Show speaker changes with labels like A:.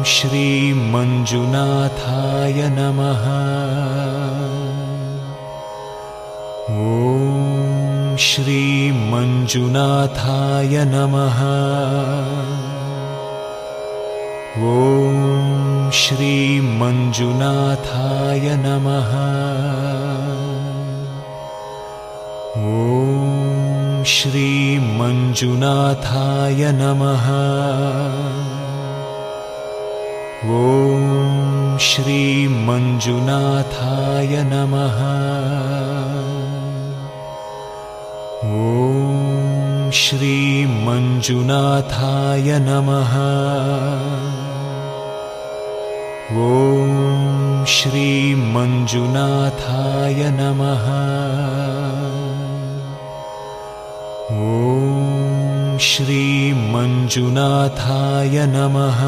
A: श्रीमञ्जुनाथाय नमः। ॐ श्रीमञ्जुनाथाय नमः। ॐ श्रीमञ्जुनाथाय नमः। ॐ श्रीमञ्जुनाथाय नमः। ॐ श्रीमञ्जुनाथाय नमः। ॐ श्रीमञ्जुनाथाय नमः। ॐ श्रीमञ्जुनाथाय नमः। ॐ श्रीमञ्जुनाथाय नमः।